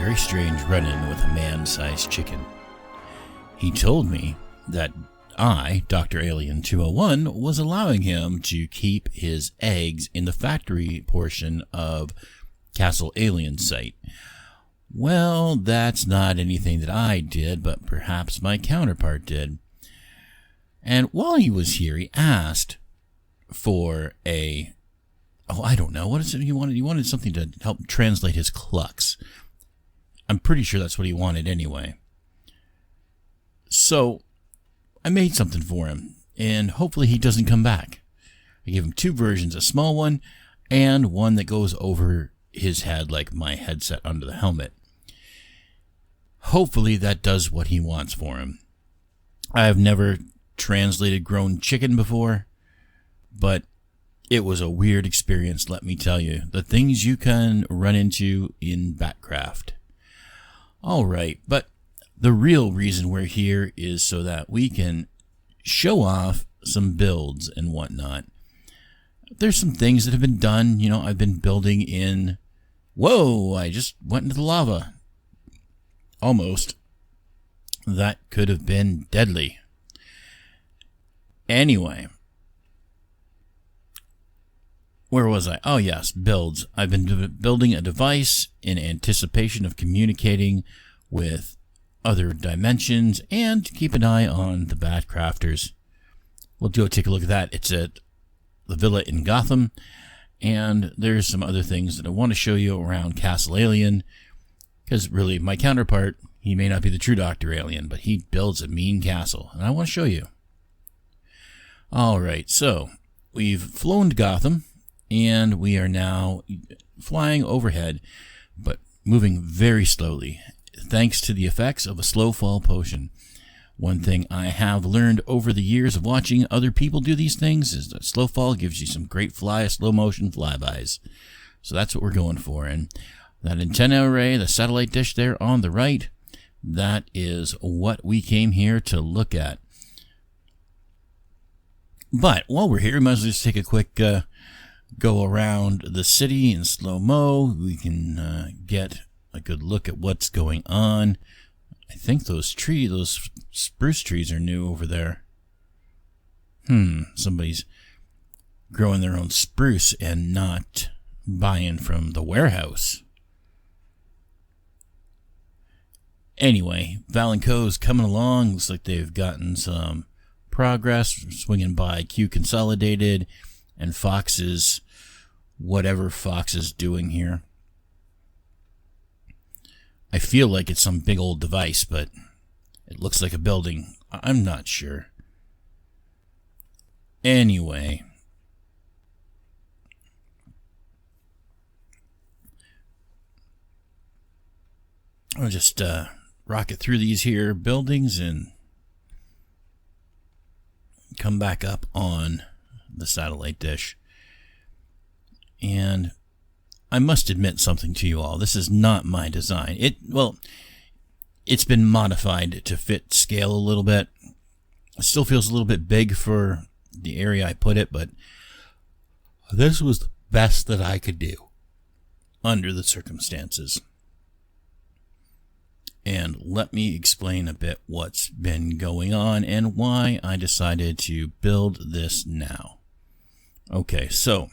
very strange run-in with a man-sized chicken. He told me that I, Dr. Alien201, was allowing him to keep his eggs in the factory portion of Castle Alien site. Well, that's not anything that I did, but perhaps my counterpart did. And while he was here, he asked for I don't know, what is it he wanted? He wanted something to help translate his clucks. I'm pretty sure that's what he wanted anyway. So I made something for him, and hopefully he doesn't come back. I gave him two versions, a small one and one that goes over his head like my headset under the helmet. Hopefully that does what he wants for him. I have never translated grown chicken before, but it was a weird experience, let me tell you. The things you can run into in Batcraft. Alright, but the real reason we're here is so that we can show off some builds and whatnot. There's some things that have been done. You know, I've been building in... Whoa, I just went into the lava. Almost. That could have been deadly. Anyway. Where was I? Oh, yes, builds. I've been building a device in anticipation of communicating with other dimensions and keep an eye on the Batcrafters. We'll go take a look at that. It's at the villa in Gotham, and there's some other things that I want to show you around Castle Alien, because really, my counterpart, he may not be the true Dr. Alien, but he builds a mean castle, and I want to show you. Alright, so we've flown to Gotham, and we are now flying overhead, but moving very slowly, thanks to the effects of a slow fall potion. One thing I have learned over the years of watching other people do these things is that slow fall gives you some great slow motion flybys. So that's what we're going for. And that antenna array, the satellite dish there on the right, that is what we came here to look at. But while we're here, we might as well just take a quick go around the city in slow-mo. We can get a good look at what's going on. I think those spruce trees are new over there. Somebody's growing their own spruce and not buying from the warehouse. Anyway, Valenco's coming along. Looks like they've gotten some progress, swinging by Q Consolidated and Fox's, whatever Fox is doing here. I feel like it's some big old device, but it looks like a building. I'm not sure. Anyway. I'll just rocket through these here buildings and come back up on the satellite dish. And I must admit something to you all. This is not my design. It's been modified to fit scale a little bit. It still feels a little bit big for the area I put it, but this was the best that I could do under the circumstances. And let me explain a bit what's been going on and why I decided to build this now. Okay, so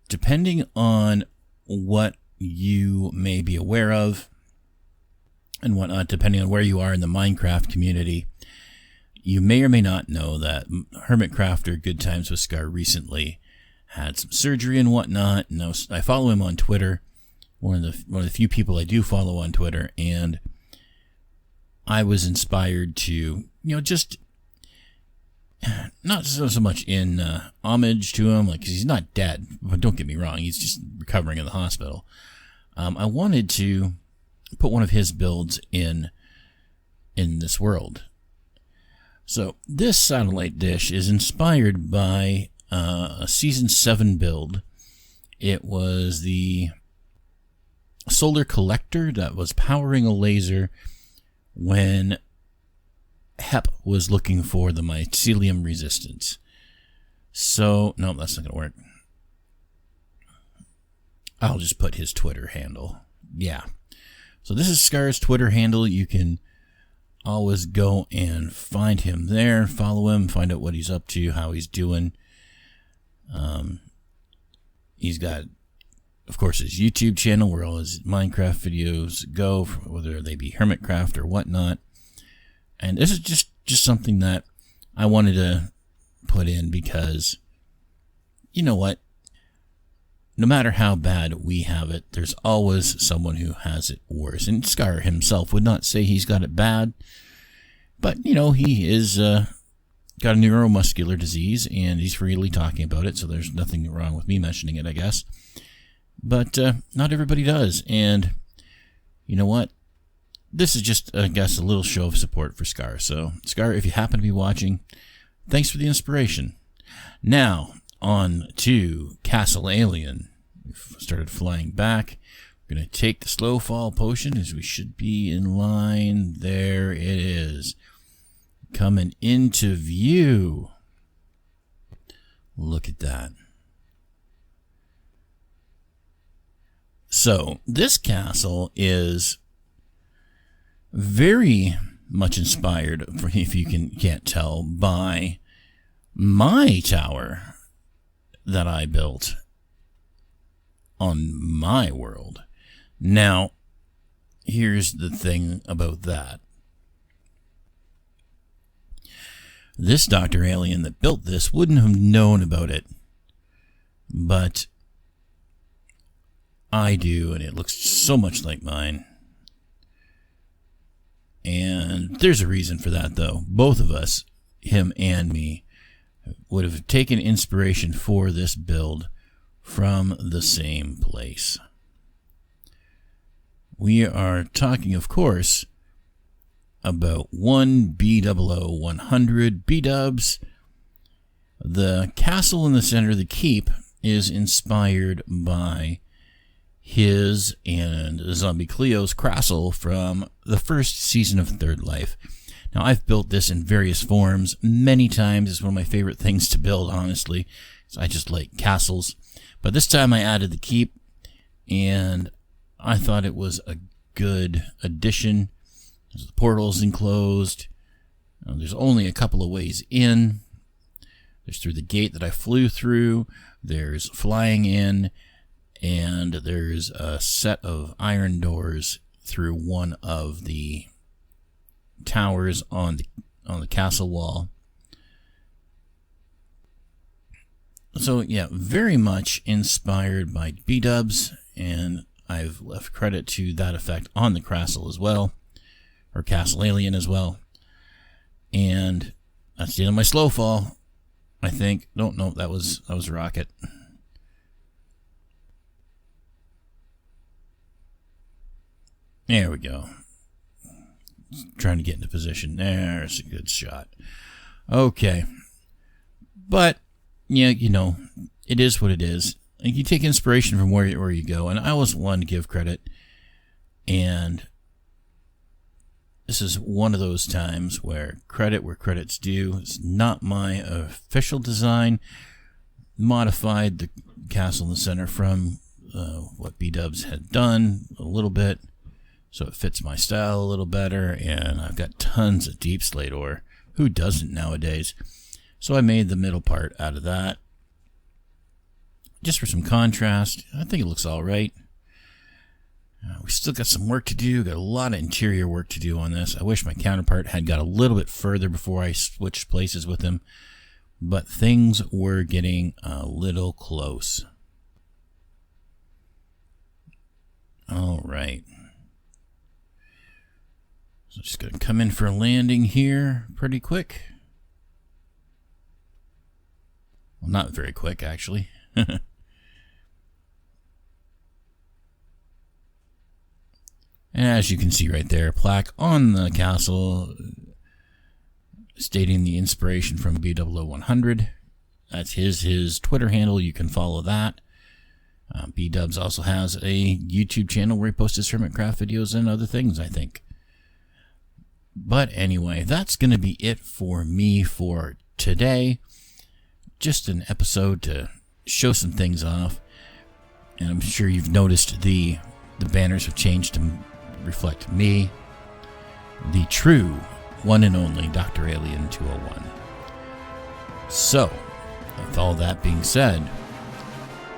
depending on what you may be aware of and whatnot, depending on where you are in the Minecraft community, you may or may not know that Hermitcraft or Good Times with Scar recently had some surgery and whatnot. And I follow him on Twitter, one of the few people I do follow on Twitter, and I was inspired to, just not so much in homage to him, like, 'cause he's not dead, but don't get me wrong, he's just recovering in the hospital. I wanted to put one of his builds in this world. So this satellite dish is inspired by a Season 7 build. It was the solar collector that was powering a laser when Hep was looking for the mycelium resistance. So, no, that's not going to work. I'll just put his Twitter handle. yeah. So this is Scar's Twitter handle. You can always go and find him there, follow him, find out what he's up to, how he's doing. He's got, of course, his YouTube channel where all his Minecraft videos go, whether they be Hermitcraft or whatnot. And this is just something that I wanted to put in because, you know what? No matter how bad we have it, there's always someone who has it worse. And Scar himself would not say he's got it bad. But, you know, he is got a neuromuscular disease, and he's freely talking about it, so there's nothing wrong with me mentioning it, I guess. But not everybody does. And you know what? This is just, I guess, a little show of support for Scar. So, Scar, if you happen to be watching, thanks for the inspiration. Now, on to Castle Alien. We've started flying back. We're going to take the slow fall potion as we should be in line. There it is. Coming into view. Look at that. So, this castle is very much inspired, if you can't tell, by my tower that I built on my world. Now, here's the thing about that. This Dr. Alien that built this wouldn't have known about it, but I do, and it looks so much like mine. And there's a reason for that, though. Both of us, him and me, would have taken inspiration for this build from the same place. We are talking, of course, about 1B00100 B-dubs. The castle in the center of the keep is inspired by his and Zombie Cleo's castle from the first season of Third Life. Now, I've built this in various forms many times. It's one of my favorite things to build, honestly. I just like castles. But this time I added the keep, and I thought it was a good addition. The portal's enclosed. There's only a couple of ways in. There's through the gate that I flew through. There's flying in. And there's a set of iron doors through one of the towers on the castle wall. So, yeah, very much inspired by B-dubs. And I've left credit to that effect on the castle as well. Or Castle Alien as well. And that's the end of my slow fall, I think. No, that was Rocket. There we go. Trying to get into position. There's a good shot. Okay. But, yeah, you know, it is what it is. You take inspiration from where you go. And I always want to give credit. And this is one of those times where credit's due. It's not my official design. Modified the castle in the center from what B-dubs had done a little bit, so it fits my style a little better. And I've got tons of deep slate ore. Who doesn't nowadays? So I made the middle part out of that, just for some contrast. I think it looks all right. We still got some work to do. Got a lot of interior work to do on this. I wish my counterpart had got a little bit further before I switched places with him. But things were getting a little close. All right. So just going to come in for a landing here pretty quick. Well, not very quick, actually. And as you can see right there, a plaque on the castle stating the inspiration from B00100. That's his Twitter handle. You can follow that. B-dubs also has a YouTube channel where he posts his Hermitcraft videos and other things, I think. But anyway, that's going to be it for me for today. Just an episode to show some things off. And I'm sure you've noticed the The banners have changed to reflect me, the true one and only Dr. Alien 201. So, with all that being said,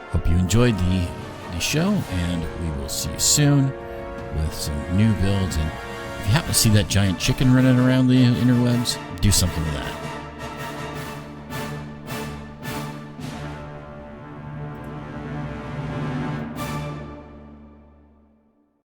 hope you enjoyed the show, and we will see you soon with some new builds. And if you happen to see that giant chicken running around the interwebs, do something with that.